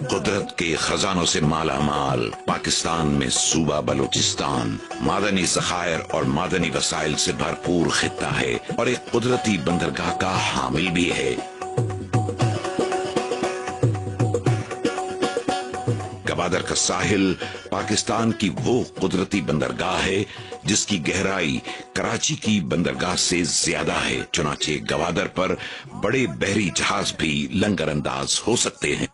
قدرت کے خزانوں سے مالا مال پاکستان میں صوبہ بلوچستان معدنی ذخائر اور معدنی وسائل سے بھرپور خطہ ہے اور ایک قدرتی بندرگاہ کا حامل بھی ہے۔ گوادر کا ساحل پاکستان کی وہ قدرتی بندرگاہ ہے جس کی گہرائی کراچی کی بندرگاہ سے زیادہ ہے، چنانچہ گوادر پر بڑے بحری جہاز بھی لنگر انداز ہو سکتے ہیں۔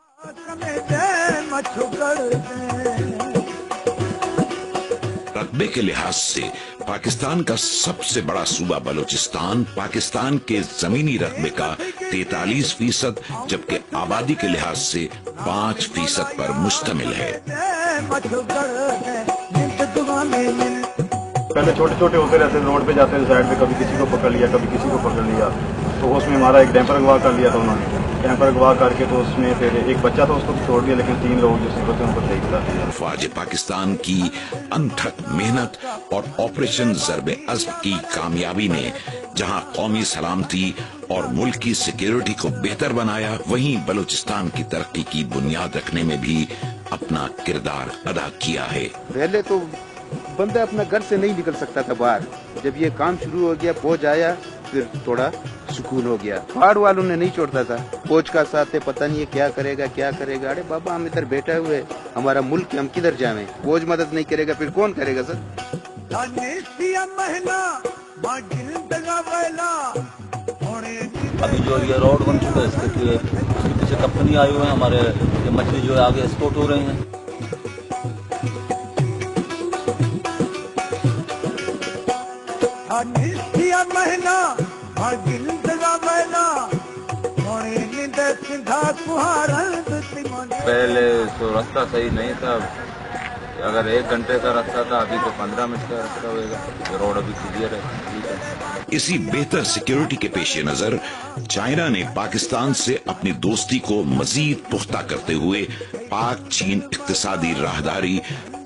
رقبے کے لحاظ سے پاکستان کا سب سے بڑا صوبہ بلوچستان پاکستان کے زمینی رقبے کا 43%، جبکہ آبادی کے لحاظ سے 5% پر مشتمل ہے۔ پہلے چھوٹے چھوٹے ہوتے رہتے، روڈ پہ جاتے تھے سائڈ پہ، کبھی کسی کو پکڑ لیا کبھی کسی کو پکڑ لیا، تو اس میں ہمارا ایک ڈیمپر اغوا کر لیا تھا انہوں نے۔ ڈیمپر اغوا کر کے تو اس میں پھر ایک بچہ تھا، اس کو چھوڑ دیا، لیکن 3 لوگ جو سکھتے ان کو صحیح کرا دیا۔ فوج پاکستان کی انتھک محنت اور آپریشن ضرب عزم کی کامیابی نے جہاں قومی سلامتی اور ملک کی سیکیورٹی کو بہتر بنایا، وہیں بلوچستان کی ترقی کی بنیاد رکھنے میں بھی اپنا کردار ادا کیا ہے۔ پہلے تو بندہ اپنا گھر سے نہیں نکل سکتا تھا باہر، جب یہ کام شروع ہو گیا، فوج آیا، پھر تھوڑا سکون ہو گیا۔ پہاڑ والوں نے نہیں چھوڑتا تھا، فوج کا ساتھ ہے، پتہ نہیں ہے کیا کرے گا کیا کرے گا۔ ارے بابا ہم ادھر بیٹھے ہوئے، ہمارا ملک ہم کدھر جائیں، فوج مدد نہیں کرے گا پھر کون کرے گا سر؟ ابھی جو یہ روڈ بن چکا ہے، اس کے پیچھے کمپنی آئی ہوئے ہیں، ہمارے یہ مچھلی جو ہے آگے ایکسپورٹ ہو رہی ہیں۔ پہلے تو راستہ صحیح نہیں تھا، اگر 1 گھنٹے کا راستہ تھا، ابھی تو 15 منٹ کا راستہ ہوئے گا۔ روڈ ابھی کلیئر ہے، ٹھیک ہے۔ اسی بہتر سیکیورٹی کے پیش نظر چائنا نے پاکستان سے اپنی دوستی کو مزید پختہ کرتے ہوئے پاک چین اقتصادی راہداری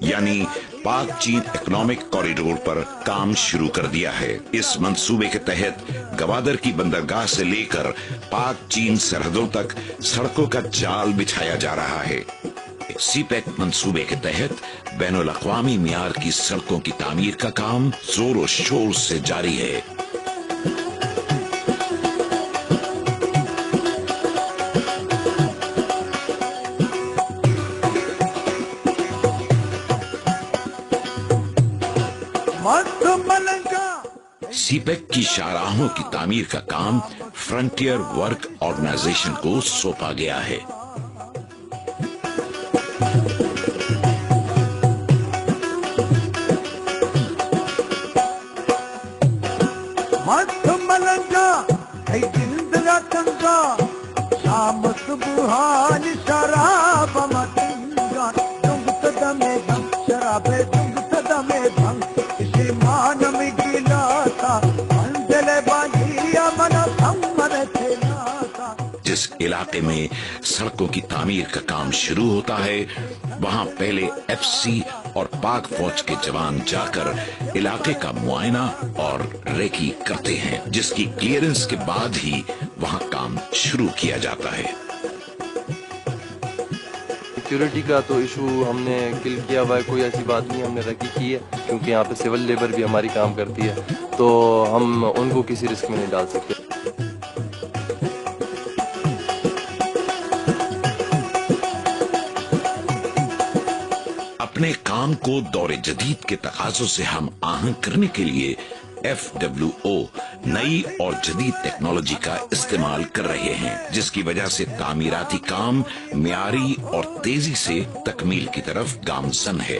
یعنی پاک چین اکنامک کوریڈور پر کام شروع کر دیا ہے۔ اس منصوبے کے تحت گوادر کی بندرگاہ سے لے کر پاک چین سرحدوں تک سڑکوں کا جال بچھایا جا رہا ہے۔ سی پیک منصوبے کے تحت بین الاقوامی معیار کی سڑکوں کی تعمیر کا کام زور و شور سے جاری ہے۔ سی پیک کی شاہراہوں کی تعمیر کا کام فرنٹیئر ورک آرگنائزیشن کو سونپا گیا ہے۔ جس علاقے میں سڑکوں کی تعمیر کا کام شروع ہوتا ہے وہاں پہلے ایف سی اور پاک فوج کے جوان جا کر علاقے کا معائنہ اور ریکی کرتے ہیں، جس کی کلیئرنس کے بعد ہی وہاں کام شروع کیا جاتا ہے۔ سیکیورٹی کا تو ایشو ہم نے کل کیا ہوا ہے، کوئی ایسی بات نہیں ہم نے ریکی کی ہے، کیونکہ یہاں پہ سول لیبر بھی ہماری کام کرتی ہے، تو ہم ان کو کسی رسک میں نہیں ڈال سکتے۔ اپنے کام کو دور جدید کے تقاضوں سے ہم آہنگ کرنے کے لیے FWO نئی اور جدید ٹیکنالوجی کا استعمال کر رہے ہیں، جس کی وجہ سے تعمیراتی کام معیاری اور تیزی سے تکمیل کی طرف گامزن ہے۔